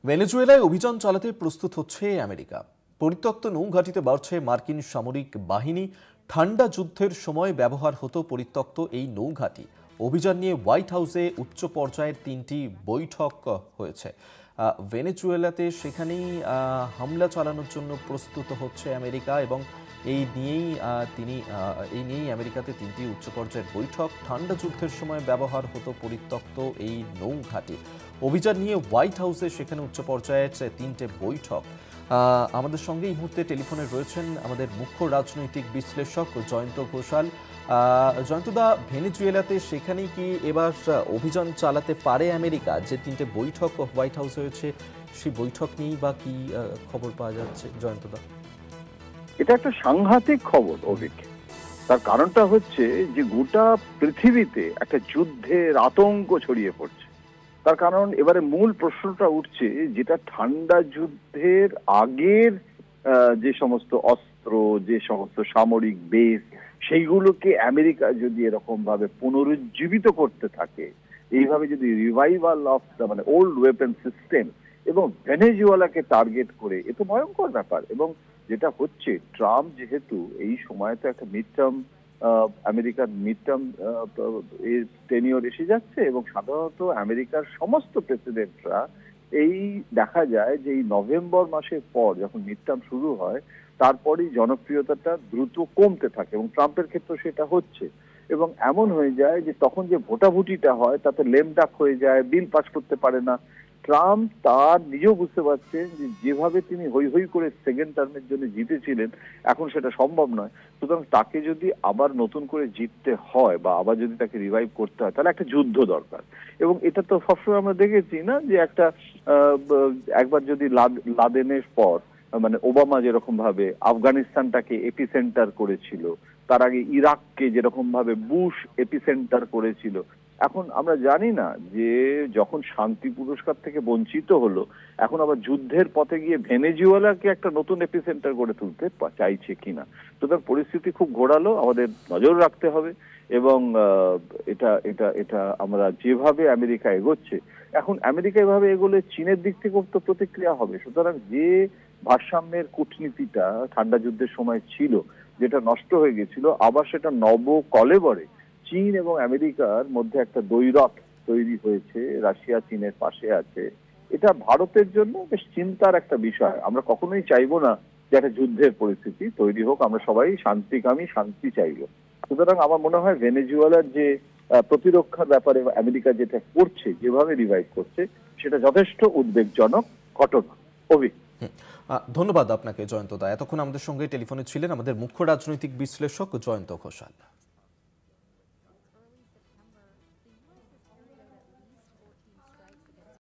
ভেনেজুয়েলায় অভিযান চালাতে প্রস্তুত হচ্ছে আমেরিকা। পরিত্যক্ত নৌঘাঁটিতে বাড়ছে মার্কিন সামরিক বাহিনী। ঠান্ডা যুদ্ধের সময় ব্যবহার হতো পরিত্যক্ত এই নৌঘাঁটি। অভিযান নিয়ে হোয়াইট হাউসে উচ্চ পর্যায়ের 3টি বৈঠক হয়েছে। ভেনেজুয়েলাতে সেখানেই হামলা চালানোর জন্য প্রস্তুত হচ্ছে আমেরিকা এবং এই নিয়েই আমেরিকাতে 3টি উচ্চ পর্যায়ের বৈঠক। ঠান্ডা যুদ্ধের সময় ব্যবহার হতো পরিত্যক্ত এই নৌঘাঁটি। অভিযান নিয়ে হোয়াইট হাউসে সেখানে উচ্চ পর্যায়ের 3টে বৈঠক। আমাদের সঙ্গে এই মুহূর্তে টেলিফোনে রয়েছেন আমাদের মুখ্য রাজনৈতিক বিশ্লেষক জয়ন্ত ঘোষাল। জয়ন্তদা, ভেনেজুয়েলাতে সেখানেই কি এবার অভিযান চালাতে পারে আমেরিকা? যে 3টে বৈঠক হোয়াইট হাউসে হয়েছে, সেই বৈঠক নিয়েই বা কি খবর পাওয়া যাচ্ছে জয়ন্তদা? এটা একটা সাংঘাতিক খবর অভিক। তার কারণটা হচ্ছে যে গোটা পৃথিবীতে একটা যুদ্ধের আতঙ্ক ছড়িয়ে পড়ছে। তার কারণ এবারে মূল প্রশ্নটা উঠছে, যেটা ঠান্ডা যুদ্ধের আগের যে সমস্ত অস্ত্র, যে সমস্ত সামরিক বেস, সেইগুলোকে আমেরিকা যদি এরকম ভাবে পুনরুজ্জীবিত করতে থাকে, এইভাবে যদি revival of the old weapon system এবং ভেনেজুয়েলাকে টার্গেট করে, এ তো ভয়ঙ্কর ব্যাপার। এবং যেটা হচ্ছে, ট্রাম্প যেহেতু এই সময়তে একটা মিড টার্ম আমেরিকার মিড টার্ম টেনিওর এসে যাচ্ছে এবং সাধারণত আমেরিকার সমস্ত প্রেসিডেন্টরা এই দেখা যায় যে এই নভেম্বর মাসের পর যখন মিড টার্ম শুরু হয়, তারপরই জনপ্রিয়তাটা দ্রুত কমতে থাকে এবং ট্রাম্পের ক্ষেত্রে সেটা হচ্ছে। এবং এমন হয়ে যায় যে তখন যে ভোটাভুটিটা হয় তাতে লেম ডাক হয়ে যায়, বিল পাস করতে পারে না। ট্রাম্প তার নিজেও বুঝতে পারছেন যে যেভাবে তিনি হই হই করে সেকেন্ড টার্মের জন্য জিতেছিলেন, এখন সেটা সম্ভব নয়। সুতরাং তাকে যদি আবার নতুন করে জিততে হয় বা আবার যদি তাকে রিভাইভ করতে হয়, তাহলে একটা যুদ্ধ দরকার। এবং এটা তো সবসময় আমরা দেখেছি না, যে একটা একবার যদি লাদেনের পর ওবামা যেরকম ভাবে আফগানিস্তানটাকে এপিসেন্টার করেছিল, তার আগে ইরাককে যেরকম ভাবে বুশ এপিসেন্টার করেছিল, এখন আমরা জানি না যে যখন শান্তি পুরস্কার থেকে বঞ্চিত হলো, এখন আবার যুদ্ধের পথে গিয়ে ভেনেজুয়েলাকে একটা নতুন এপিসেন্টার গড়ে তুলতে চাইছে কিনা। সুতরাং পরিস্থিতি খুব ঘোরালো, আমাদের নজর রাখতে হবে। এবং এটা এটা এটা আমরা যেভাবে আমেরিকা এগোচ্ছে, এখন আমেরিকা এভাবে এগোলে চীনের দিক থেকেও তো প্রতিক্রিয়া হবে। সুতরাং যে ভারসাম্যের কূটনীতিটা ঠান্ডা যুদ্ধের সময় ছিল, যেটা নষ্ট হয়ে গেছিল, আবার সেটা নব কলেবরে চীন এবং আমেরিকার মধ্যে একটা দ্বৈরথ তৈরি হয়েছে, রাশিয়া চীনের পাশে আছে। এটা ভারতের জন্য বেশ চিন্তার একটা বিষয়। আমরা কখনোই চাইবো না যে একটা যুদ্ধের পরিস্থিতি তৈরি হোক, আমরা সবাই শান্তিকামী, শান্তি চাইবো। সুতরাং আমার মনে হয় ভেনেজুয়েলার যে প্রতিরক্ষার ব্যাপারে আমেরিকা যেটা করছে, যেভাবে রিভাইভ করছে, সেটা যথেষ্ট উদ্বেগজনক ঘটনা। ধন্যবাদ আপনাকে জয়ন্ত দা। এতক্ষণ আমাদের সঙ্গে টেলিফোনে ছিলেন আমাদের মুখ্য রাজনৈতিক বিশ্লেষক জয়ন্ত ঘোষাল।